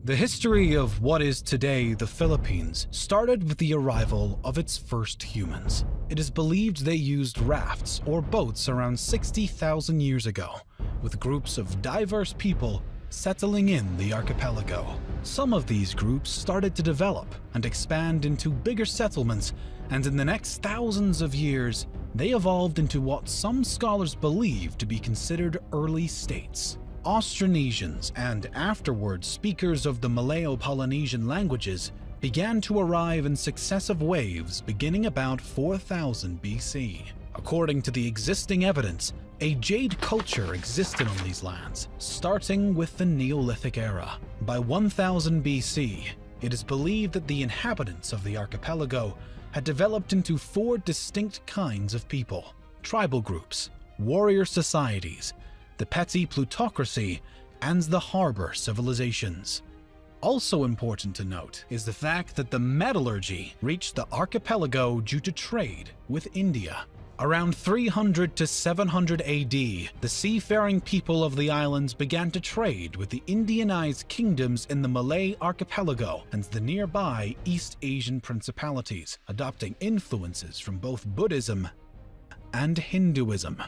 The history of what is today the Philippines started with the arrival of its first humans. It is believed they used rafts or boats around 60,000 years ago, with groups of diverse people settling in the archipelago. Some of these groups started to develop and expand into bigger settlements, and in the next thousands of years, they evolved into what some scholars believe to be considered early states. Austronesians and afterwards speakers of the Malayo-Polynesian languages began to arrive in successive waves beginning about 4000 BC. According to the existing evidence, a jade culture existed on these lands, starting with the Neolithic era. By 1000 BC, it is believed that the inhabitants of the archipelago had developed into 4 distinct kinds of people: tribal groups, warrior societies, the petty plutocracy, and the harbor civilizations. Also important to note is the fact that the metallurgy reached the archipelago due to trade with India. Around 300 to 700 AD, the seafaring people of the islands began to trade with the Indianized kingdoms in the Malay archipelago and the nearby East Asian principalities, adopting influences from both Buddhism and Hinduism.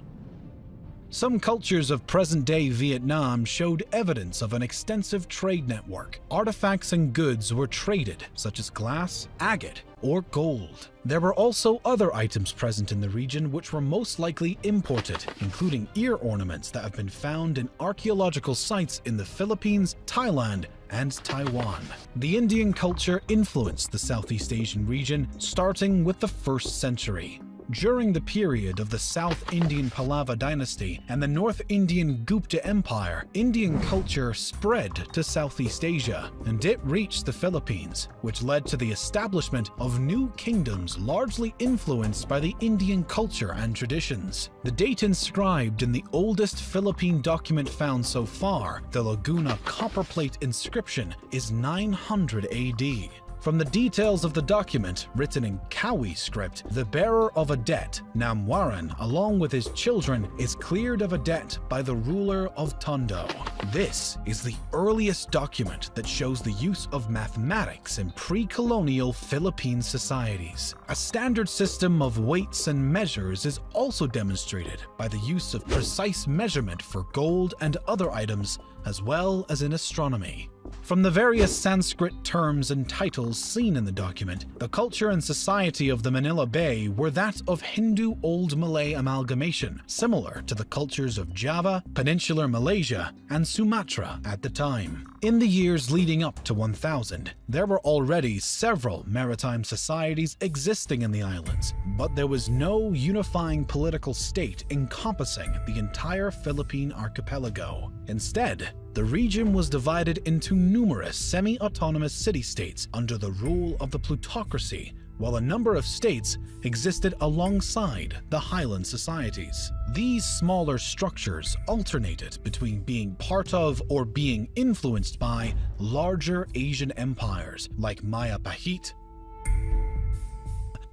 Some cultures of present-day Vietnam showed evidence of an extensive trade network. Artifacts and goods were traded, such as glass, agate, or gold. There were also other items present in the region which were most likely imported, including ear ornaments that have been found in archaeological sites in the Philippines, Thailand, and Taiwan. The Indian culture influenced the Southeast Asian region starting with the 1st century. During the period of the South Indian Pallava dynasty and the North Indian Gupta Empire, Indian culture spread to Southeast Asia, and it reached the Philippines, which led to the establishment of new kingdoms largely influenced by the Indian culture and traditions. The date inscribed in the oldest Philippine document found so far, the Laguna copperplate inscription, is 900 AD. From the details of the document, written in Kawi script, the bearer of a debt, Namwaran, along with his children, is cleared of a debt by the ruler of Tondo. This is the earliest document that shows the use of mathematics in pre-colonial Philippine societies. A standard system of weights and measures is also demonstrated by the use of precise measurement for gold and other items, as well as in astronomy. From the various Sanskrit terms and titles seen in the document, the culture and society of the Manila Bay were that of Hindu Old Malay amalgamation, similar to the cultures of Java, Peninsular Malaysia, and Sumatra at the time. In the years leading up to 1000, there were already several maritime societies existing in the islands, but there was no unifying political state encompassing the entire Philippine archipelago. Instead, the region was divided into numerous semi-autonomous city-states under the rule of the plutocracy, while a number of states existed alongside the highland societies. These smaller structures alternated between being part of or being influenced by larger Asian empires like Maya Pahit.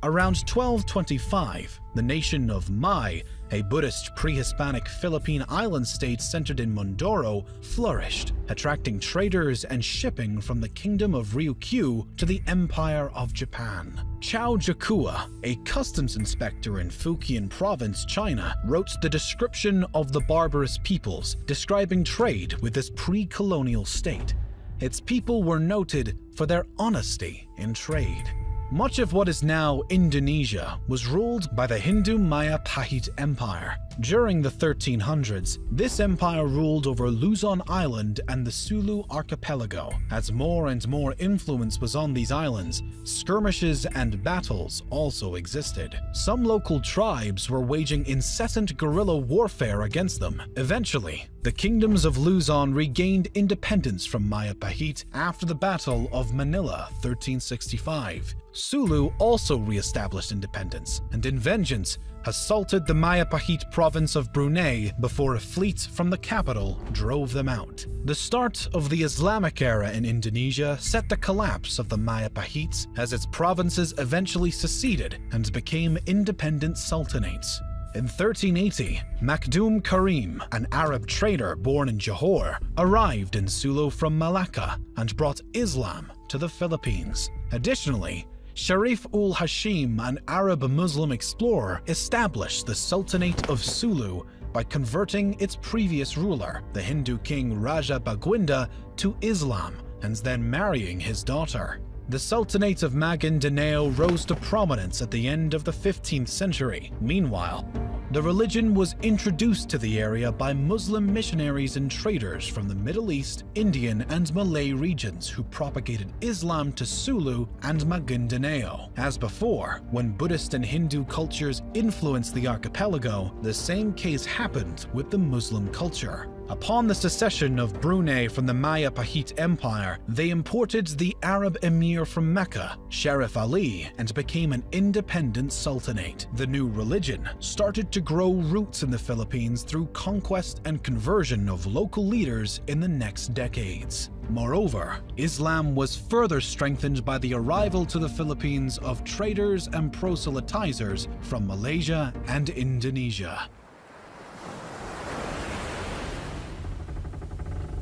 Around 1225, the nation of Mai, a Buddhist pre-Hispanic Philippine island state centered in Mindoro, flourished, attracting traders and shipping from the kingdom of Ryukyu to the Empire of Japan. Chao Jakua, a customs inspector in Fujian province, China, wrote the description of the barbarous peoples, describing trade with this pre-colonial state. Its people were noted for their honesty in trade. Much of what is now Indonesia was ruled by the Hindu Maya Pahit Empire. During the 1300s, this empire ruled over Luzon Island and the Sulu archipelago. As more and more influence was on these islands, skirmishes and battles also existed. Some local tribes were waging incessant guerrilla warfare against them. Eventually, the kingdoms of Luzon regained independence from Maya Pahit after the Battle of Manila 1365. Sulu also re-established independence, and in vengeance, assaulted the Maya Pahit province of Brunei before a fleet from the capital drove them out. The start of the Islamic era in Indonesia set the collapse of the Maya Pahites as its provinces eventually seceded and became independent sultanates. In 1380, Makhdoom Karim, an Arab trader born in Johor, arrived in Sulu from Malacca and brought Islam to the Philippines. Additionally, Sharif ul Hashim, an Arab Muslim explorer, established the Sultanate of Sulu by converting its previous ruler, the Hindu king Raja Baguinda, to Islam and then marrying his daughter. The Sultanate of Maguindanao rose to prominence at the end of the 15th century. Meanwhile, the religion was introduced to the area by Muslim missionaries and traders from the Middle East, Indian, and Malay regions who propagated Islam to Sulu and Maguindanao. As before, when Buddhist and Hindu cultures influenced the archipelago, the same case happened with the Muslim culture. Upon the secession of Brunei from the Maya Pahit Empire, they imported the Arab emir from Mecca, Sharif Ali, and became an independent sultanate. The new religion started to grow roots in the Philippines through conquest and conversion of local leaders in the next decades. Moreover, Islam was further strengthened by the arrival to the Philippines of traders and proselytizers from Malaysia and Indonesia.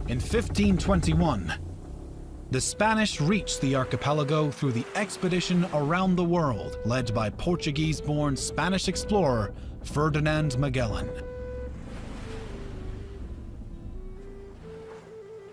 In 1521, the Spanish reached the archipelago through the expedition around the world led by Portuguese-born Spanish explorer Ferdinand Magellan.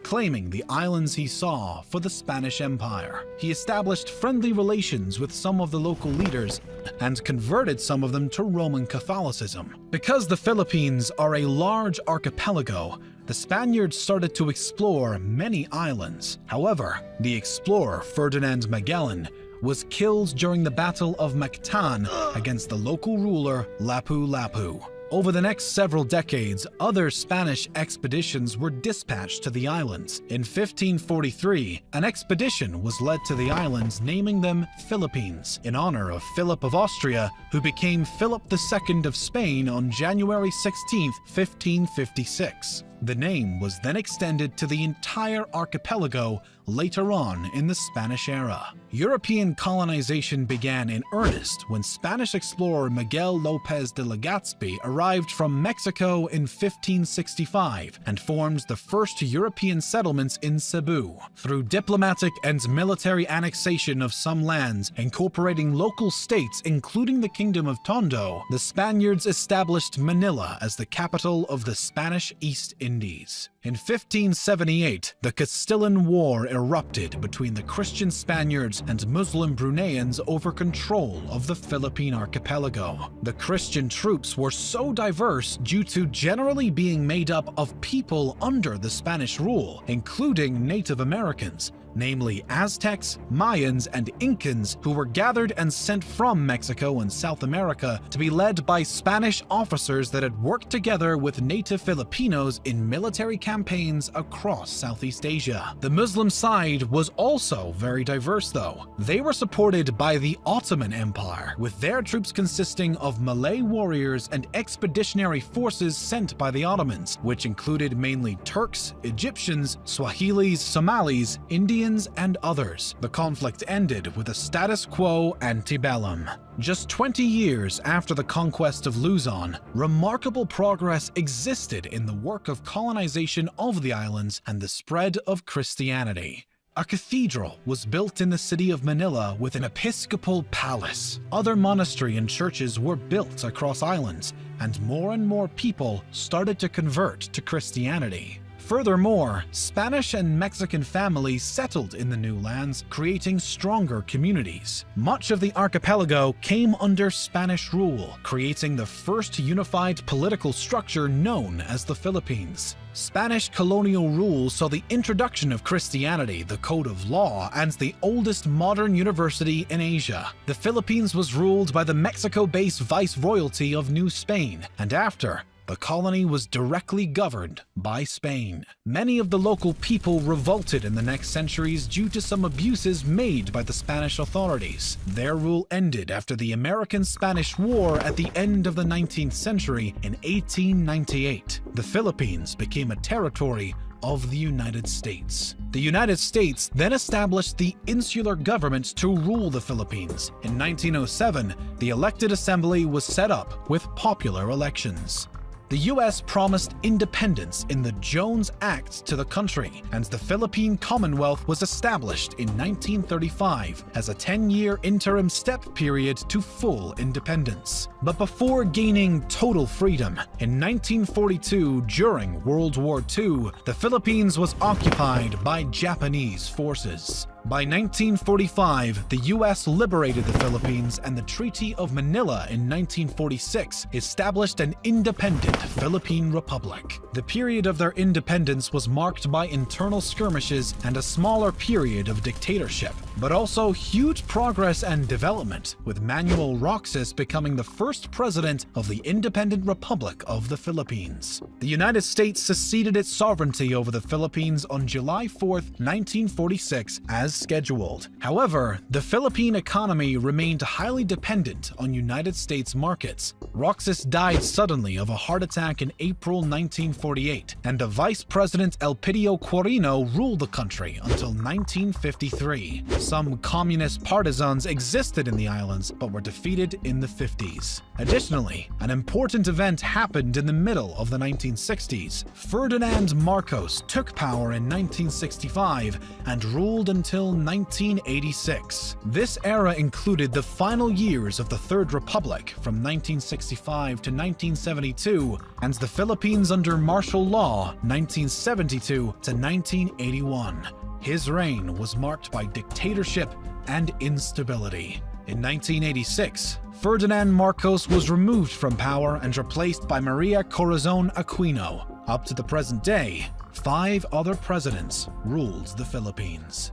Claiming the islands he saw for the Spanish Empire, he established friendly relations with some of the local leaders and converted some of them to Roman Catholicism. Because the Philippines are a large archipelago, the Spaniards started to explore many islands. However, the explorer Ferdinand Magellan was killed during the Battle of Mactan against the local ruler Lapu-Lapu. Over the next several decades, other Spanish expeditions were dispatched to the islands. In 1543, an expedition was led to the islands, naming them Philippines, in honor of Philip of Austria, who became Philip II of Spain on January 16, 1556. The name was then extended to the entire archipelago later on in the Spanish era. European colonization began in earnest when Spanish explorer Miguel López de Legazpi arrived from Mexico in 1565 and formed the first European settlements in Cebu. Through diplomatic and military annexation of some lands, incorporating local states including the Kingdom of Tondo, the Spaniards established Manila as the capital of the Spanish East Indies. In 1578, the Castilian War erupted between the Christian Spaniards and Muslim Bruneians over control of the Philippine archipelago. The Christian troops were so diverse due to generally being made up of people under the Spanish rule, including Native Americans, namely Aztecs, Mayans, and Incans, who were gathered and sent from Mexico and South America to be led by Spanish officers that had worked together with native Filipinos in military campaigns across Southeast Asia. The Muslim side was also very diverse though. They were supported by the Ottoman Empire, with their troops consisting of Malay warriors and expeditionary forces sent by the Ottomans, which included mainly Turks, Egyptians, Swahilis, Somalis, Indians, and others. The conflict ended with a status quo antebellum. Just 20 years after the conquest of Luzon, remarkable progress existed in the work of colonization of the islands and the spread of Christianity. A cathedral was built in the city of Manila with an episcopal palace. Other monasteries and churches were built across islands, and more people started to convert to Christianity. Furthermore, Spanish and Mexican families settled in the new lands, creating stronger communities. Much of the archipelago came under Spanish rule, creating the first unified political structure known as the Philippines. Spanish colonial rule saw the introduction of Christianity, the code of law, and the oldest modern university in Asia. The Philippines was ruled by the Mexico-based Viceroyalty of New Spain, and after, the colony was directly governed by Spain. Many of the local people revolted in the next centuries due to some abuses made by the Spanish authorities. Their rule ended after the American-Spanish War at the end of the 19th century in 1898. The Philippines became a territory of the United States. The United States then established the insular government to rule the Philippines. In 1907, the elected assembly was set up with popular elections. The US promised independence in the Jones Act to the country, and the Philippine Commonwealth was established in 1935 as a 10-year interim step period to full independence. But before gaining total freedom, in 1942, during World War II, the Philippines was occupied by Japanese forces. By 1945, the US liberated the Philippines, and the Treaty of Manila in 1946 established an independent Philippine Republic. The period of their independence was marked by internal skirmishes and a smaller period of dictatorship, but also huge progress and development, with Manuel Roxas becoming the first president of the Independent Republic of the Philippines. The United States seceded its sovereignty over the Philippines on July 4, 1946, as scheduled. However, the Philippine economy remained highly dependent on United States markets. Roxas died suddenly of a heart attack in April 1948, and the Vice President Elpidio Quirino ruled the country until 1953. Some communist partisans existed in the islands, but were defeated in the 50s. Additionally, an important event happened in the middle of the 1960s. Ferdinand Marcos took power in 1965 and ruled until 1986. This era included the final years of the Third Republic from 1965 to 1972, and the Philippines under martial law 1972 to 1981. His reign was marked by dictatorship and instability. In 1986, Ferdinand Marcos was removed from power and replaced by Maria Corazon Aquino. Up to the present day, 5 other presidents ruled the Philippines.